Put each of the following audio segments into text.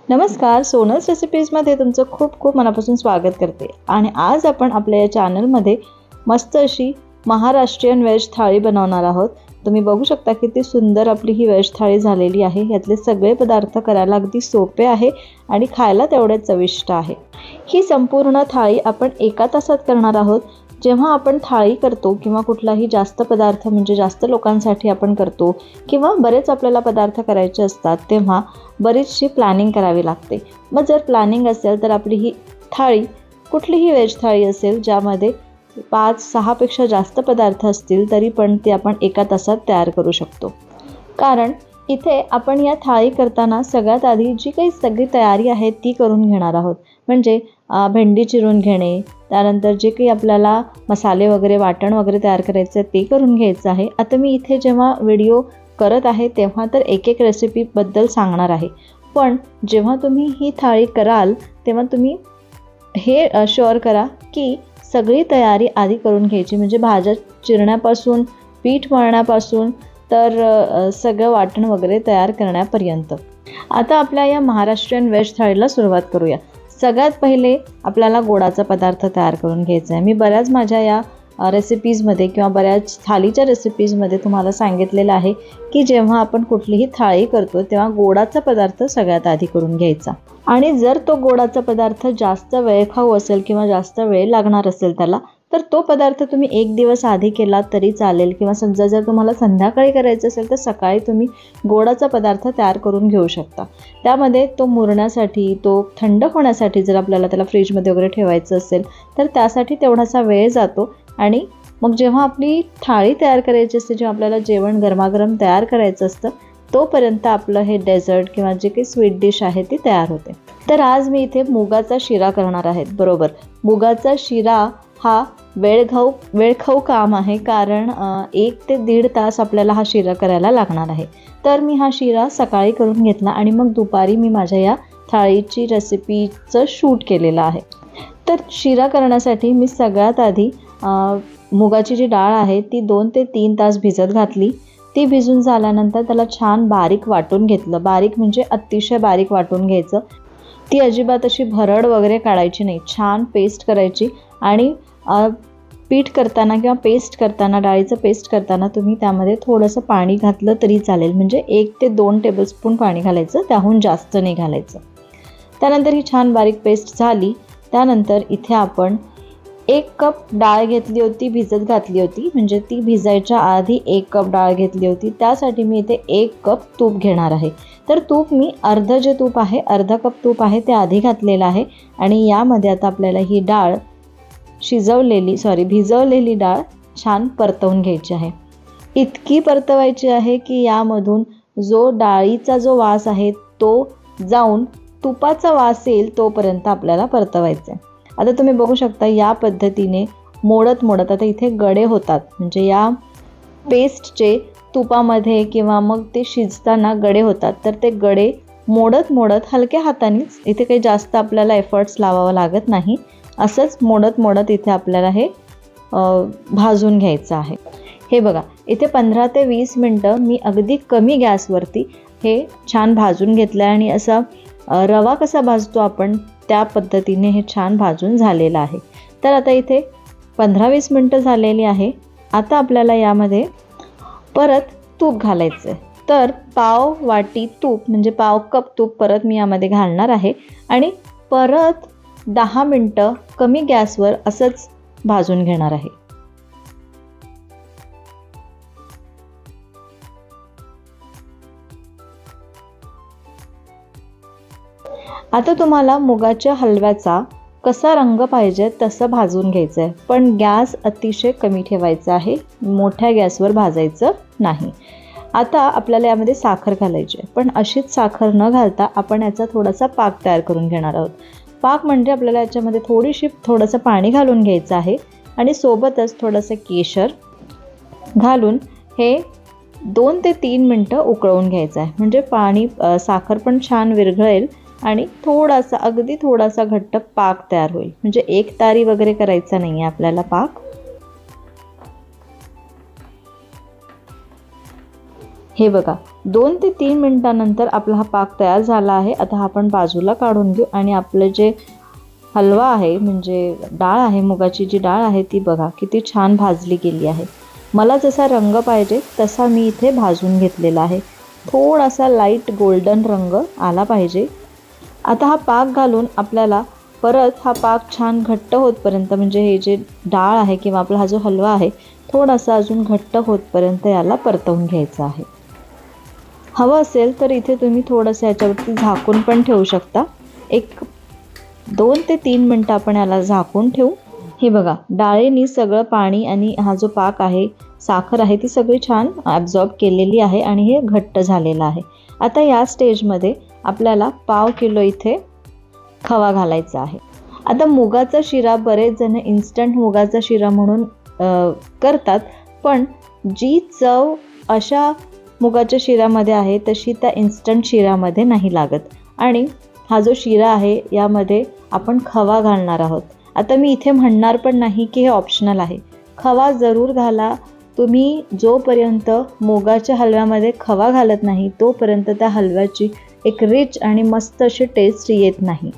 नमस्कार, सोनल्स रेसिपीजमध्ये तुमचं खूप खूप मनापासून स्वागत करते. आणि आज आपण आपल्या या चॅनलमध्ये मस्त अशी महाराष्ट्रीयन व्हेज थाळी बनवणार आहोत. तुम्ही बघू शकता किती सुंदर आपली ही व्हेज थाळी झालेली आहे. यातले सगळे पदार्थ करायला अगदी सोपे आहे आणि खायला तेवढे चविष्ट आहे. ही संपूर्ण थाळी आपण 1 तासात करणार आहोत. जेव्हा आपण थाळी करतो किंवा कुठलाही जास्त पदार्थ म्हणजे जास्त लोकांसाठी आपण करतो किंवा बरेच आपल्याला पदार्थ करायचे असतात, तेव्हा बरीचशी प्लॅनिंग करावी लागते. मग जर प्लॅनिंग असेल तर आपली ही थाळी कुठलीही व्हेज थाळी असेल ज्यामध्ये 5-6 पेक्षा जास्त पदार्थ असतील तरी पण ती आपण 1 तासात तयार करू शकतो. कारण इथे आपण या थाळी करताना सगळ्यात आधी जी काही सगळी तयारी आहे ती करून घेणार आहोत. म्हणजे भेंडी चिरून घेणे, त्यानंतर जे काही आपल्याला मसाले वगैरे वाटण वगैरे तयार करायचं आहे ते करून घ्यायचं आहे. आता मी इथे जेव्हा व्हिडिओ करत आहे तेव्हा तर एक रेसिपीबद्दल सांगणार आहे, पण जेव्हा तुम्ही ही थाळी कराल तेव्हा तुम्ही हे शुअर करा की सगळी तयारी आधी करून घ्यायची. म्हणजे भाज्या चिरण्यापासून, पीठ मळण्यापासून तर सगळं वाटण वगैरे तयार करण्यापर्यंत. आता आपल्या या महाराष्ट्रीयन व्हेज थाळीला सुरुवात करूया. सगळ्यात पहिले आपल्याला गोडाचा पदार्थ तयार करून घ्यायचा आहे. मी बऱ्याच माझ्या या रेसिपीजमध्ये किंवा बऱ्याच थाळीच्या रेसिपीजमध्ये तुम्हाला सांगितलेलं आहे की जेव्हा आपण कुठलीही थाळी करतो तेव्हा गोडाचा पदार्थ सगळ्यात आधी करून घ्यायचा. आणि जर तो गोडाचा पदार्थ जास्त वेळखाऊ असेल किंवा जास्त वेळ लागणार असेल त्याला, तर तो पदार्थ तुम्ही 1 दिवस आधी केला तरी चालेल. किंवा समजा जर तुम्हाला संध्याकाळी करायचं असेल तर सकाळी तुम्ही गोडाचा पदार्थ तयार करून घेऊ शकता. त्यामध्ये तो मुरण्यासाठी, तो थंड होण्यासाठी जर आपल्याला त्याला फ्रीजमध्ये वगैरे ठेवायचं असेल तर त्यासाठी तेवढासा वेळ जातो. आणि मग जेव्हा आपली थाळी तयार करायची असते, जेव्हा आपल्याला जेवण गरमागरम तयार करायचं असतं, तोपर्यंत आपलं हे डेझर्ट किंवा जे काही स्वीट डिश आहे ती तयार होते. तर आज मी इथे मुगाचा शिरा करणार आहे. बरोबर, मुगाचा शिरा हा वेळखाऊ काम आहे. कारण 1 ते 1.5 तास आपल्याला हा शिरा करायला लागणार आहे. तर मी हा शिरा सकाळी करून घेतला आणि मग दुपारी मी माझ्या या थाळीची रेसिपीचं शूट केलेलं आहे. तर शिरा करण्यासाठी मी सगळ्यात आधी मुगाची जी डाळ आहे ती 2 ते 3 तास भिजत घातली. ती भिजून झाल्यानंतर त्याला छान बारीक वाटून घेतलं. बारीक म्हणजे अतिशय बारीक वाटून घ्यायचं. ती अजिबात अशी भरड वगैरे काढायची नाही, छान पेस्ट करायची. आणि पीठ करताना किंवा पेस्ट करताना, डाळीचं पेस्ट करताना तुम्ही त्यामध्ये थोडंसं पाणी घातलं तरी चालेल. म्हणजे 1 ते 2 टेबलस्पून पाणी घालायचं, त्याहून जास्त नाही घालायचं. त्यानंतर ही छान बारीक पेस्ट झाली. त्यानंतर इथे आपण 1 कप डाळ घेतली होती, भिजत घातली होती. म्हणजे ती भिजायच्या आधी 1 कप डाळ घेतली होती. त्यासाठी मी इथे 1 कप तूप घेणार आहे. तर तूप मी अर्धा कप तूप आहे ते आधी घातलेलं आहे. आणि यामध्ये आता आपल्याला ही डाळ भिजवलेली डाळ छान परतवून घ्यायची आहे. इतकी परतवायची आहे की यामधून जो डाळीचा जो वास आहे तो जाऊन तुपाचा वास येईल तोपर्यंत आपल्याला परतवायचं आहे. आता तुम्ही बघू शकता या पद्धतीने मोडत आता इथे गडे होतात. म्हणजे या पेस्टचे तुपामध्ये किंवा मग ते शिजताना गडे होतात. तर ते गडे मोडत हलक्या हातानेच, इथे काही जास्त आपल्याला एफर्ट्स लावावं लागत नाही, असंच मोडत इथे आपल्याला हे भाजून घ्यायचं आहे. हे बघा, इथे 15 ते 20 मिनटं मी अगदी कमी गॅसवरती हे छान भाजून घेतलं आहे. आणि असा रवा कसा भाजतो आपण त्या पद्धतीने हे छान भाजून झालेलं आहे. तर आता इथे 15-20 मिनटं झालेली आहे. आता आपल्याला यामध्ये परत तूप घालायचं आहे. तर पाव वाटी तूप म्हणजे पाव कप तूप परत मी यामध्ये घालणार आहे. आणि परत 10 मिनटं कमी गॅसवर असंच भाजून घेणार आहे. आता तुम्हाला मुगाच्या हलव्याचा कसा रंग पाहिजे तसं भाजून घ्यायचं आहे, पण गॅस अतिशय कमी ठेवायचा आहे, मोठ्या गॅसवर भाजायचं नाही. आता आपल्याला यामध्ये साखर घालायची आहे, पण अशीच साखर न घालता आपण याचा थोडासा पाक तयार करून घेणार आहोत. पाक म्हणजे आपल्याला याच्यामध्ये थोडंसं पाणी घालून घ्यायचं आहे आणि सोबतच थोडंसं केशर घालून हे 2 ते 3 मिनटं उकळवून घ्यायचं आहे. म्हणजे साखर पण छान विरघळेल आणि अगदी थोडासा घट्ट पाक तयार होईल. म्हणजे एक तारी वगैरे करायचा नाही आहे आपल्याला पाक. हे बघा, 2 ते 3 मिनिटांनंतर आपला हा पाक तयार झाला आहे. आता आपण बाजूला काढून घेऊ आणि आपलं जे हलवा आहे म्हणजे डाळ आहे, मुगाची जी डाळ आहे ती बघा किती छान भाजली गेली आहे. मला जसा रंग पाहिजे तसा मी इथे भाजून घेतलेला आहे. थोडासा लाईट गोल्डन रंग आला पाहिजे. आता हा पाक घालून आपल्याला परत हा पाक छान घट्ट होतपर्यंत म्हणजे हे जे डाळ आहे किंवा आपला हा जो हलवा आहे थोडासा अजून घट्ट होतपर्यंत याला परतवून घ्यायचं आहे. हवं असेल तर इथे तुम्ही थोडंसं याच्यावरती झाकून पण ठेवू शकता. 2 ते 3 मिनटं आपण याला झाकून ठेवू. हे बघा डाळीने सगळं पाणी आणि हा जो पाक आहे, साखर आहे ती सगळी छान ॲब्झॉर्ब केलेली आहे आणि हे घट्ट झालेलं आहे. आता या स्टेजमध्ये आपल्याला पाव किलो इथे खवा घालायचा आहे. आता मुगाचा शिरा बरेच जण इन्स्टंट मुगाचा शिरा म्हणून करतात, पण जी चव अशा मुगाच्या शिऱ्यामध्ये आहे तशी त्या इन्स्टंट शिऱ्यामध्ये नाही लागत. आणि हा जो शिरा आहे यामध्ये आपण खवा घालणार आहोत. आता मी इथे म्हणणार पण नाही की हे ऑप्शनल आहे, खवा जरूर घाला. तुम्ही जोपर्यंत मुगाच्या हलव्यामध्ये खवा घालत नाही तोपर्यंत त्या हलव्याची एक रिच आणि मस्त अशी टेस्ट येत नाही.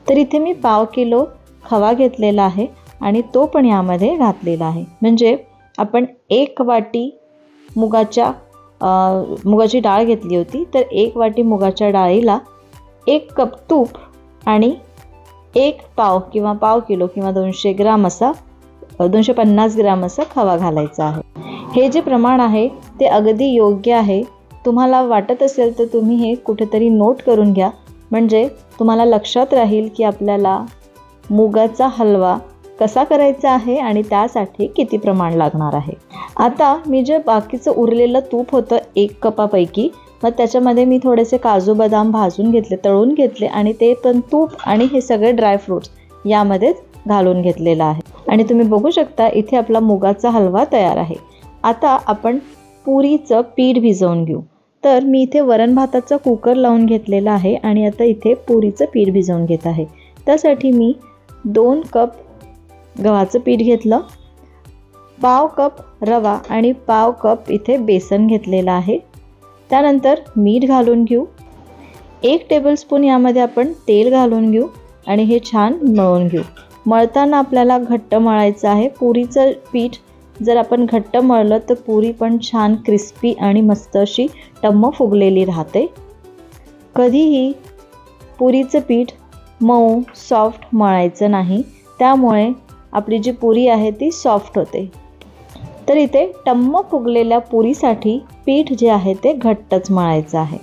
तर इथे मी पाव किलो खवा घेतलेला आहे आणि तो पण यामध्ये घातलेला आहे. म्हणजे आपण 1 वाटी मुगाची डाळ घेतली होती, तर 1 वाटी मुगाच्या डाळीला 1 कप तूप आणि 1 पाव किंवा पाव किलो किंवा 200 ग्राम असा 250 ग्राम असा खवा घालायचा आहे. हे जे प्रमाण आहे ते अगदी योग्य आहे. तुम्हाला वाटत असेल तर तुम्ही हे कुठेतरी नोट करून घ्या, म्हणजे तुम्हाला लक्षात राहील की आपल्याला मुगाचा हलवा कसा करायचा आहे आणि त्यासाठी किती प्रमाण लागणार आहे. आता मी जे बाकीचं उरलेलं तूप होतं 1 कपापैकी, मग त्याच्यामध्ये मी थोडेसे काजू बदाम भाजून घेतले, तळून घेतले आणि ते पण तूप आणि हे सगळे ड्रायफ्रूट्स यामध्येच घालून घेतलेलं आहे. आणि तुम्ही बघू शकता इथे आपला मुगाचा हलवा तयार आहे. आता आपण पुरीचं पीठ भिजवून घेऊ. तर मी इथे वरण भाताचा कुकर लावून घेतलेला आहे आणि आता इथे पुरीचं पीठ भिजवून घेत आहे. त्यासाठी मी 2 कप गव्हाचं पीठ घेतलं, पाव कप रवा आणि पाव कप इथे बेसन घेतलेलं आहे. त्यानंतर मीठ घालून घेऊ. 1 टेबलस्पून यामध्ये आपण तेल घालून घेऊ आणि हे छान मळून घेऊ. मळताना आपल्याला घट्ट मळायचं आहे. पुरीचं पीठ जर आपण घट्ट मळलं तर पुरी पण छान क्रिस्पी आणि मस्त अशी टम्म फुगलेली राहते. कधीही पुरीचं पीठ मऊ सॉफ्ट मळायचं नाही, त्यामुळे आपली जी पुरी आहे ती सॉफ्ट होते. तर इथे टम्म फुगलेल्या पुरीसाठी पीठ जे आहे ते घट्टच मळायचं आहे.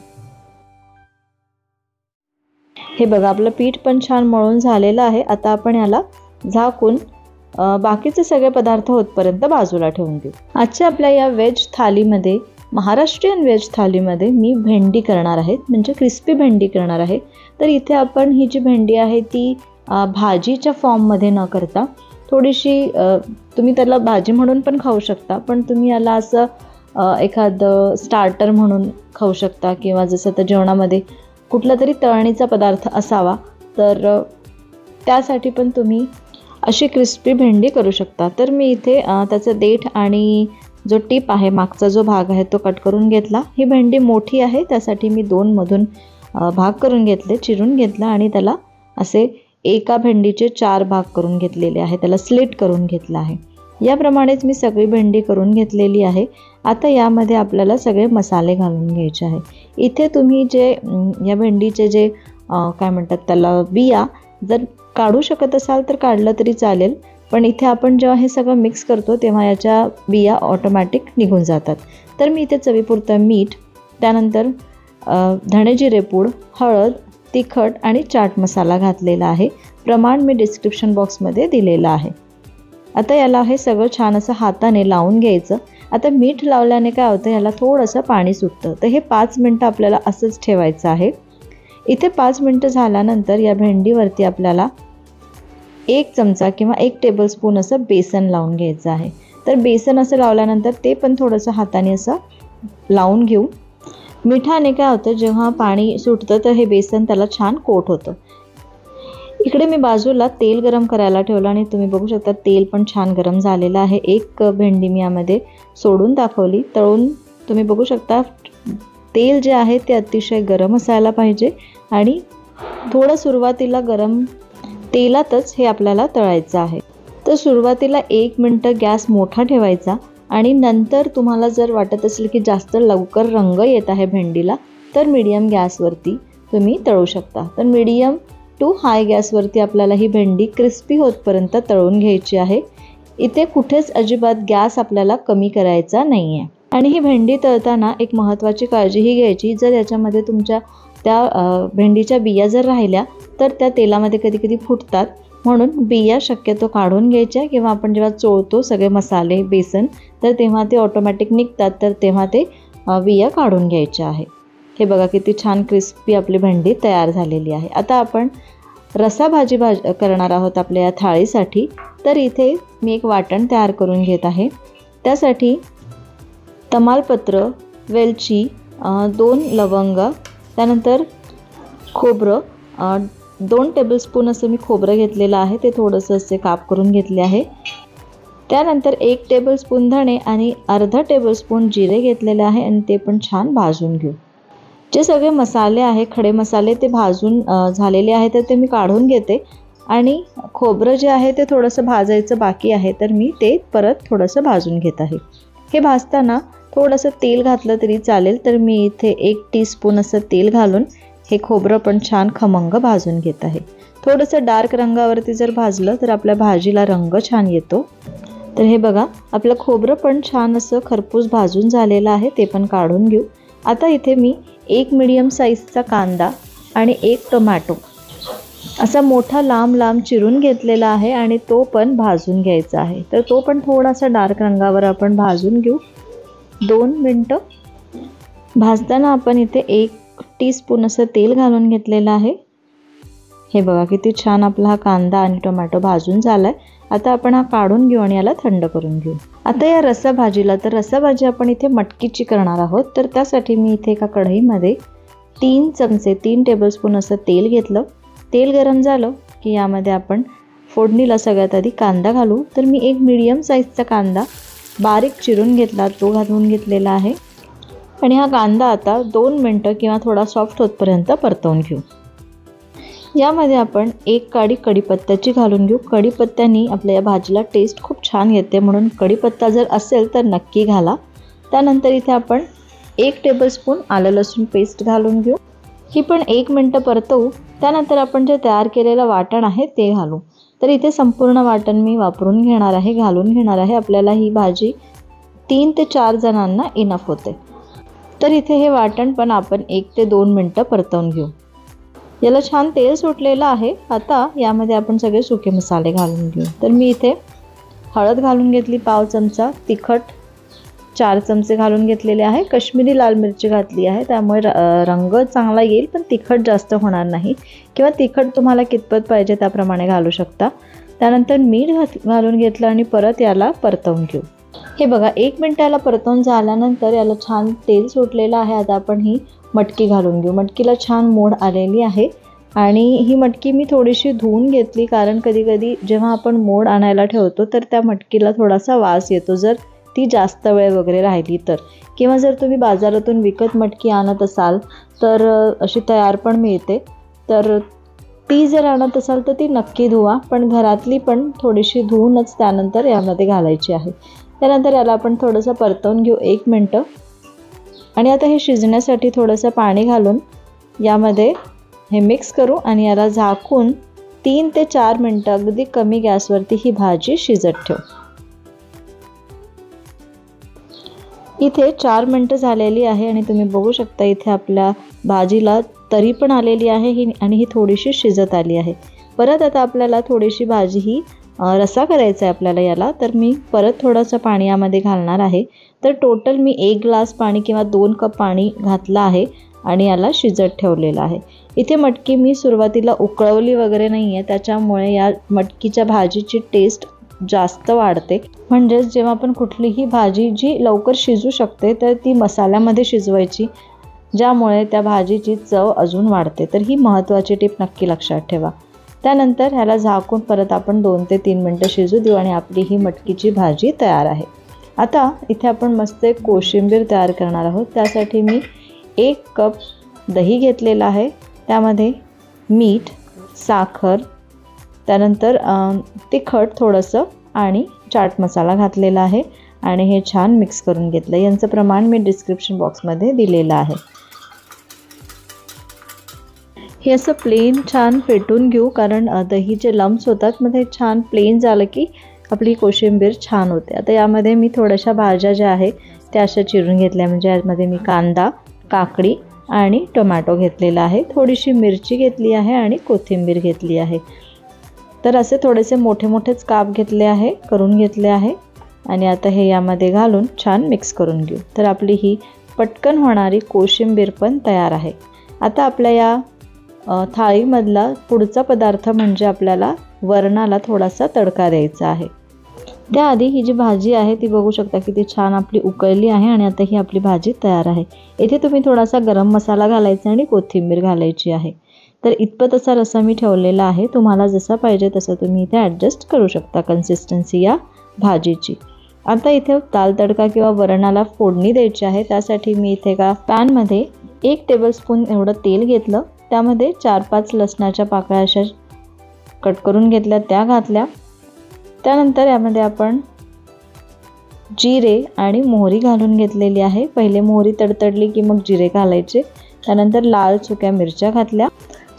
हे बघा आपलं पीठ पण छान मळून झालेलं आहे. आता आपण याला झाकून बाकीचे सगळे पदार्थ होतपर्यंत बाजूला ठेवून देऊ. आजच्या आपल्या या व्हेज थालीमध्ये, महाराष्ट्रीयन व्हेज थालीमध्ये मी भेंडी करणार आहे, म्हणजे क्रिस्पी भेंडी करणार आहे. तर इथे आपण ही जी भेंडी आहे ती भाजीच्या फॉर्ममध्ये न करता थोडीशी, तुम्ही त्याला भाजी म्हणून पण खाऊ शकता, पण तुम्ही याला असं एखादं स्टार्टर म्हणून खाऊ शकता किंवा जसं तर जेवणामध्ये कुठला तरी तळणीचा पदार्थ असावा तर त्यासाठी पण तुम्ही अशी क्रिस्पी भेंडी करू शकता. तर मी इथे त्याचं देठ आणि जो टीप आहे, मागचा जो भाग आहे तो कट करून घेतला. ही भेंडी मोठी आहे त्यासाठी मी 2 मधून भाग करून घेतले, चिरून घेतला आणि त्याला असे एका भेंडीचे 4 भाग करून घेतलेले आहे, त्याला स्लिट करून घेतला आहे. याप्रमाणेच मी सगळी भेंडी करून घेतलेली आहे. आता यामध्ये आपल्याला सगळे मसाले घालून घ्यायचे आहे. इथे तुम्ही जे या भेंडीचे जे काय म्हणतात त्याला बिया जर काढू शकत असाल तर काढलं तरी चालेल, पण इथे आपण जेव्हा हे सगळं मिक्स करतो तेव्हा याच्या बिया ऑटोमॅटिक निघून जातात. तर मी इथे चवीपुरतं मीठ, त्यानंतर धणे जिरे पूड, हळद, तिखट आणि चाट मसाला घातलेला आहे. प्रमाण मी डिस्क्रिप्शन बॉक्समध्ये दिलेलं आहे. आता याला हे सगळं छान असं हाताने लावून घ्यायचं. आता मीठ लावल्याने काय होतं, याला थोडंसं पाणी सुटतं. तर हे 5 मिनटं आपल्याला असंच ठेवायचं आहे. इथे 5 मिनटं झाल्यानंतर या भेंडीवरती आपल्याला 1 चमचा किंवा 1 टेबलस्पून असं बेसन लावून घ्यायचं आहे. तर बेसन असं लावल्यानंतर ते पण थोडंसं हाताने असं लावून घेऊ. मिठाने काय होतं, जेव्हा पाणी सुटतं तर हे बेसन त्याला छान कोट होतं. इकडे मी बाजूला तेल गरम करायला ठेवलं आणि तुम्ही बघू शकता तेल पण छान गरम झालेलं आहे. 1 भेंडी मी यामध्ये सोडून दाखवली, तळून तुम्ही बघू शकता तेल जे आहे ते अतिशय गरम असायला पाहिजे आणि थोडं सुरुवातीला गरम तेलातच हे आपल्याला तळायचं आहे. तर सुरुवातीला 1 मिनिट गॅस मोठा ठेवायचा आणि नंतर तुम्हाला जर वाटत असेल की जास्त लवकर रंग येत आहे भेंडीला तर मीडियम गॅसवरती तुम्ही तळू शकता. तर मीडियम टू हाय गॅसवरती आपल्याला ही भेंडी क्रिस्पी होतपर्यंत तळून घ्यायची आहे. इथे कुठेच अजिबात गॅस आपल्याला कमी करायचा नाही आहे. आणि ही भेंडी तळताना एक महत्त्वाची काळजी ही घ्यायची, जर याच्यामध्ये तुमच्या त्या भेंडीच्या बिया जर राहिल्या तर त्या तेलामध्ये कधी कधी फुटतात, म्हणून बिया शक्यतो काढून घ्यायच्या किंवा आपण जेव्हा चोळतो सगळे मसाले बेसन तर तेव्हा ते ऑटोमॅटिक निघतात, तर तेव्हा ते बिया काढून घ्यायच्या आहे. हे बघा किती छान क्रिस्पी आपली भेंडी तयार झालेली आहे. आता आपण रसा भाजी करणार आहोत आपल्या या थाळीसाठी. तर इथे मी एक वाटण तयार करून घेत आहे. त्यासाठी तमालपत्र, वेलची, 2 लवंग, त्यानंतर खोबरं 2 टेबलस्पून असं मी खोबरं घेतलेलं आहे, ते थोडंसं असे काप करून घेतले आहे. त्यानंतर 1 टेबलस्पून धणे आणि अर्धा टेबलस्पून जिरे घेतलेले आहे आणि ते पण छान भाजून घेऊ. जे सगळे मसाले आहे खडे मसाले ते भाजून झालेले आहे तर ते मी काढून घेते आणि खोबरं जे आहे ते थोडंसं भाजायचं बाकी आहे, तर मी ते परत थोडंसं भाजून घेत आहे. हे भाजताना थोडंसं तेल घातलं तरी चालेल, तर मी इथे 1 टीस्पून असं तेल घालून हे खोबरं पण छान खमंग भाजून घेत आहे. थोडंसं डार्क रंगावरती जर भाजलं तर आपल्या भाजीला रंग छान येतो. तर हे बघा आपलं खोबरं पण छान असं खरपूस भाजून झालेलं आहे, ते पण काढून घेऊ. आता इथे मी 1 मीडियम साईजचा कांदा आणि 1 टोमॅटो असा मोठा लांब लांब चिरून घेतलेला आहे आणि तो पण भाजून घ्यायचा आहे. तर तो पण थोडासा डार्क रंगावर आपण भाजून घेऊ. 2 मिनटं भाजताना आपण इथे 1 टीस्पून असं तेल घालून घेतलेलं आहे. हे बघा किती छान आपला हा कांदा आणि टोमॅटो भाजून झाला आहे. आता आपण हा काढून घेऊ आणि याला थंड करून घेऊ. आता या रस्साभाजीला, तर रस्साभाजी आपण इथे मटकीची करणार आहोत, तर त्यासाठी मी इथे एका कढईमध्ये 3 टेबलस्पून असं तेल घेतलं. तेल गरम झालं की यामध्ये आपण फोडणीला सगळ्यात आधी कांदा घालू. तर मी 1 मीडियम साईजचा कांदा बारीक चिरून घेतला, तो घालून घेतलेला आहे आणि हा कांदा आता 2 मिनटं किंवा थोडा सॉफ्ट होतपर्यंत परतवून घेऊ. यामध्ये आपण 1 काडी कढीपत्त्याची घालून घेऊ. कढीपत्त्याने आपल्या या भाजीला टेस्ट खूप छान येते, म्हणून कढीपत्ता जर असेल तर नक्की घाला. त्यानंतर इथे आपण 1 टेबलस्पून आलं लसूण पेस्ट घालून घेऊ. ही पण 1 मिनटं परतवू. त्यानंतर आपण जे तयार केलेलं वाटण आहे ते घालू. तर इथे संपूर्ण वाटण मी वापरून घेणार आहे, घालून घेणार आहे. आपल्याला ही भाजी 3 ते 4 जणांना इनफ होते. तर इथे हे वाटण पण आपण 1 ते 2 मिनटं परतवून घेऊ. याला छान तेल सुटलेलं आहे. आता यामध्ये आपण सगळे सुके मसाले घालून घेऊ. तर मी इथे हळद घालून घेतली 1/2 चमचा, तिखट 4 चमचे घालून घेतलेले आहे, कश्मीरी लाल मिरची घातली आहे, त्यामुळे रंग चांगला येईल पण तिखट जास्त होणार नाही, किंवा तिखट तुम्हाला कितपत पाहिजे त्याप्रमाणे घालू शकता. त्यानंतर मीठ घालून घेतलं आणि परत याला परतवून घेऊ. हे बघा 1 मिनिट याला परतवून झाल्यानंतर याला छान तेल सुटलेलं आहे. आता आपण ही मटकी घालून घेऊ. मटकीला छान मोड आलेली आहे आणि ही मटकी मी थोडीशी धुवून घेतली, कारण कधी कधी जेव्हा आपण मोड आणायला ठेवतो तर त्या मटकीला थोडासा वास येतो जर ती जास्त वेळ वगैरे राहिली तर, किंवा जर तुम्ही बाजारातून विकत मटकी आणत असाल तर अशी तयार पण मिळते, तर ती जर आणत असाल तर ती नक्की धुवा, पण घरातली पण थोडीशी धुवूनच त्यानंतर यामध्ये घालायची आहे. त्यानंतर याला आपण थोडंसं परतवून घेऊ 1 मिनटं. आणि आता हे शिजण्यासाठी थोडंसं पाणी घालून यामध्ये हे मिक्स करू आणि याला झाकून 3 ते 4 मिनटं अगदी कमी गॅसवरती ही भाजी शिजत ठेवू. इथे 4 मिनटं झालेली आहे आणि तुम्ही बघू शकता इथे आपल्या भाजीला तरी पण आलेली आहे ही, आणि ही थोडीशी शिजत आली आहे. परत आता आपल्याला थोडीशी भाजी ही रस्सा करायचा आहे आपल्याला याला, तर मी परत थोडंसं पाणी यामध्ये घालणार आहे. तर टोटल मी 1 ग्लास पाणी किंवा 2 कप पाणी घातलं आहे आणि याला शिजत ठेवलेलं आहे. इथे मटकी मी सुरुवातीला उकळवली वगैरे नाही आहे, त्याच्यामुळे या मटकीच्या भाजीची टेस्ट जास्त वाढते. म्हणजेच जेव्हा आपण कुठलीही भाजी जी लवकर शिजू शकते तर ती मसाल्यामध्ये शिजवायची, ज्यामुळे त्या भाजीची चव अजून वाढते. तर ही महत्त्वाची टिप नक्की लक्षात ठेवा. त्यानंतर ह्याला झाकून परत आपण 2 ते 3 मिनटं शिजू देऊ आणि आपली ही मटकीची भाजी तयार आहे. आता इथे आपण मस्त एक कोशिंबीर तयार करणार आहोत। त्यासाठी मी 1 कप दही घेतलेला आहे, त्यामध्ये मीठ, साखर, त्यानंतर तिखट थोडंसं आणि चाट मसाला घातलेला आहे आणि हे छान मिक्स करून घेतलं। यांचं प्रमाण मी डिस्क्रिप्शन बॉक्समध्ये दिलेलं आहे। हे असं प्लेन छान फेटून घेऊ, कारण दहीचे लम्प्स होतात, मग ते छान प्लेन झालं की आपली कोशिंबीर छान होते। आता यामध्ये मी थोड्याशा भाज्या ज्या आहे त्या अशा चिरून घेतल्या, म्हणजे यामध्ये मी कांदा, काकडी आणि टोमॅटो घेतलेला आहे, थोडीशी मिरची घेतली आहे आणि कोथिंबीर घेतली आहे। तर असे थोडेसे मोठे मोठेच काप करून घेतले आहे आणि आता हे यामध्ये घालून छान मिक्स करून घेऊ। तर आपली ही पटकन होणारी कोशिंबीर पण तयार आहे। आता आपल्या या थाळीमधला पुढचा पदार्थ म्हणजे आपल्याला वरणाला थोडासा तडका द्यायचा आहे। त्याआधी ही जी भाजी आहे ती बघू शकता की ती छान आपली उकळली आहे आणि आता ही आपली भाजी तयार आहे। इथे तुम्ही थोडासा गरम मसाला घालायचा आणि कोथिंबीर घालायची आहे। तर इतपत असा रस्सा मी ठेवलेला आहे, तुम्हाला जसा पाहिजे तसं तुम्ही इथे ॲडजस्ट करू शकता कन्सिस्टन्सी या भाजीची। आता इथे दाल तडका किंवा वरणाला फोडणी द्यायची आहे, त्यासाठी मी इथे का पॅनमध्ये 1 टेबलस्पून एवढं तेल घेतलं, त्यामध्ये 4-5 लसणाच्या पाकळ्या अशा कट करून घेतल्या, त्या घातल्या। त्यानंतर यामध्ये आपण जिरे आणि मोहरी घालून घेतलेली आहे। पहिले मोहरी तडतडली की मग जिरे घालायचे, त्यानंतर लाल सुक्या मिरच्या घातल्या,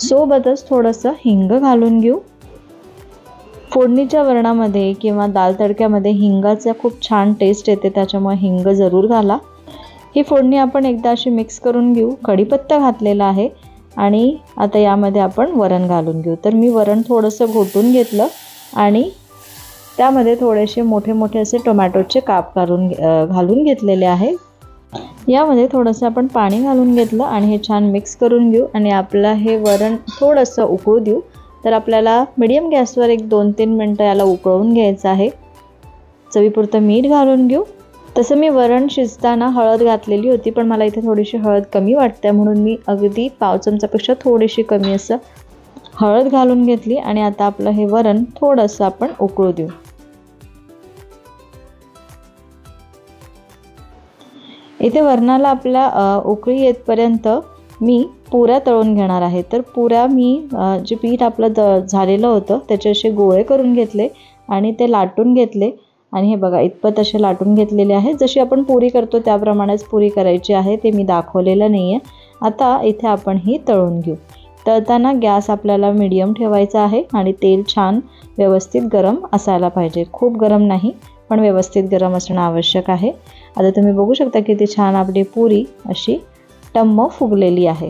सोबतच थोडंसं हिंग घालून घेऊ। फोडणीच्या वरणामध्ये किंवा दाल तडक्यामध्ये हिंगाचा खूप छान टेस्ट येते, त्याच्यामुळे हिंग जरूर घाला। ही फोडणी आपण एकदा अशी मिक्स करून घेऊ। कढीपत्ता घातलेला आहे आणि आता यामध्ये आपण वरण घालून घेऊ। तर मी वरण थोडंसं घोटून घेतलं आणि त्यामध्ये थोडेसे मोठे मोठे असे टोमॅटोचे काप घालून घेतलेले आहे। यामध्ये थोडंसं आपण पाणी घालून घेतलं आणि हे छान मिक्स करून घेऊ आणि आपलं हे वरण थोडंसं उकळू देऊ। तर आपल्याला मीडियम गॅसवर एक 2-3 मिनटं याला उकळून घ्यायचं आहे। चवीपुरतं मीठ घालून घेऊ। तसं मी वरण शिजताना हळद घातलेली होती, पण मला इथे थोडीशी हळद कमी वाटते म्हणून मी अगदी पाव चमचापेक्षा थोडीशी कमी असं हळद घालून घेतली आणि आता आपलं हे वरण थोडंसं आपण उकळू देऊ। इथे वरणाला आपल्या उकळी येतपर्यंत मी पुऱ्या तळून घेणार आहे। तर पुऱ्या मी जे पीठ आपलं झालेलं होतं त्याचे असे गोळे करून घेतले आणि ते लाटून घेतले आणि हे बघा इतपत असे लाटून घेतलेले आहेत। जशी आपण पुरी करतो त्याप्रमाणेच पुरी करायची आहे, ते मी दाखवलेलं नाही आहे। आता इथे आपण ही तळून घेऊ। तळताना गॅस आपल्याला मीडियम ठेवायचा आहे आणि तेल छान व्यवस्थित गरम असायला पाहिजे, खूप गरम नाही पण व्यवस्थित गरम असणं आवश्यक आहे। आता तुम्ही बघू शकता की ती छान आपली पुरी अशी टम्म फुगलेली आहे।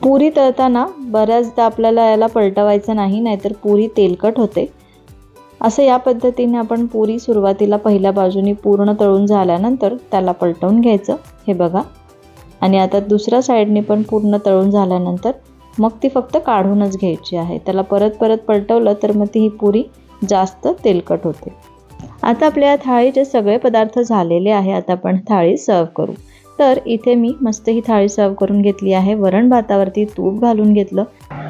पुरी तळताना बऱ्याचदा आपल्याला याला पलटवायचं नाही, नाहीतर पुरी तेलकट होते। असं या पद्धतीने आपण पुरी सुरुवातीला पहिल्या बाजूनी पूर्ण तळून झाल्यानंतर त्याला पलटवून घ्यायचं, हे बघा। आणि आता दुसऱ्या साईडने पण पूर्ण तळून झाल्यानंतर मग ती फक्त काढूनच घ्यायची आहे। त्याला परत परत पलटवलं तर मग ती ही पुरी जास्त तेलकट होते। आता आपल्या थाळीचे सगळे पदार्थ झालेले आहे, आता आपण थाळी सर्व करू। तर इथे मी मस्त ही थाळी सर्व करून घेतली आहे। वरण भातावरती तूप घालून घेतलं।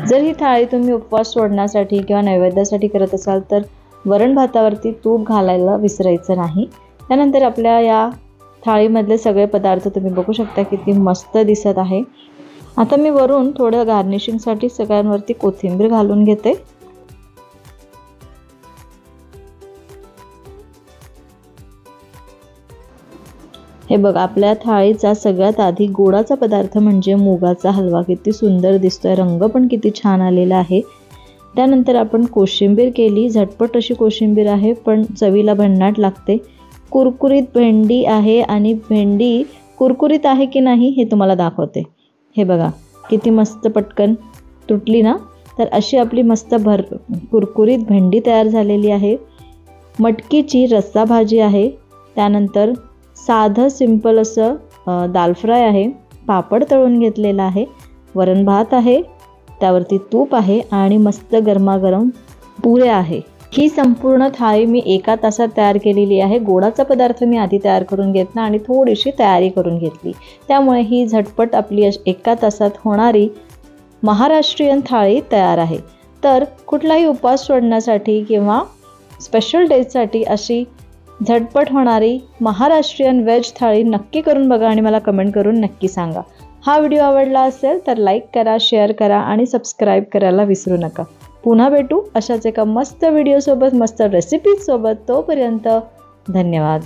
जर ही थाळी तुम्ही उपवास सोडण्यासाठी किंवा नैवेद्यासाठी करत असाल तर वरण भातावरती तूप घालायला विसरायचं नाही। त्यानंतर आपल्या या थाळीमधले सगळे पदार्थ तुम्ही बघू शकता किती मस्त दिसत आहे। आता मी वरून थोडं गार्निशिंगसाठी सगळ्यांवरती कोथिंबीर घालून घेते। हे बघ आपल्या थाळीचा सगळ्यात आधी गोडाचा पदार्थ म्हणजे मुगाचा हलवा किती सुंदर दिसतोय, रंग पण किती छान आलेला आहे। त्यानंतर आपण कोशिंबीर केली, झटपट अशी कोशिंबीर आहे पण चवीला भन्नाट लागते। कुरकुरीत भेंडी आहे आणि भेंडी कुरकुरीत आहे की नाही हे तुम्हाला दाखवते। हे बघा किती मस्त पटकन तुटली ना। तर अशी आपली मस्त कुरकुरीत भेंडी तयार झालेली आहे। मटकीची रस्सा भाजी आहे, त्यानंतर साधं सिंपल असं दाल फ्राय आहे, पापड तळून घेतलेला आहे, वरण भात आहे, त्यावरती तूप आहे आणि मस्त गरमागरम पुऱ्या आहे। ही संपूर्ण थाळी मी 1 तासात तयार केलेली आहे। गोडाचा पदार्थ मी आधी तयार करून घेतला आणि थोडीशी तयारी करून घेतली, त्यामुळे ही झटपट आपली 1 तासात होणारी महाराष्ट्रीयन थाळी तयार आहे। तर कुठलाही उपवास सोडण्यासाठी किंवा स्पेशल डेजसाठी अशी झटपट होणारी महाराष्ट्रीयन व्हेज थाळी नक्की करून बघा आणि मला कमेंट करून नक्की सांगा. हा व्हिडिओ आवडला असेल तर लाईक करा, शेअर करा आणि सबस्क्राईब करायला विसरू नका. पुन्हा भेटू अशाच एका मस्त व्हिडिओसोबत, मस्त रेसिपीजसोबत. तोपर्यंत धन्यवाद.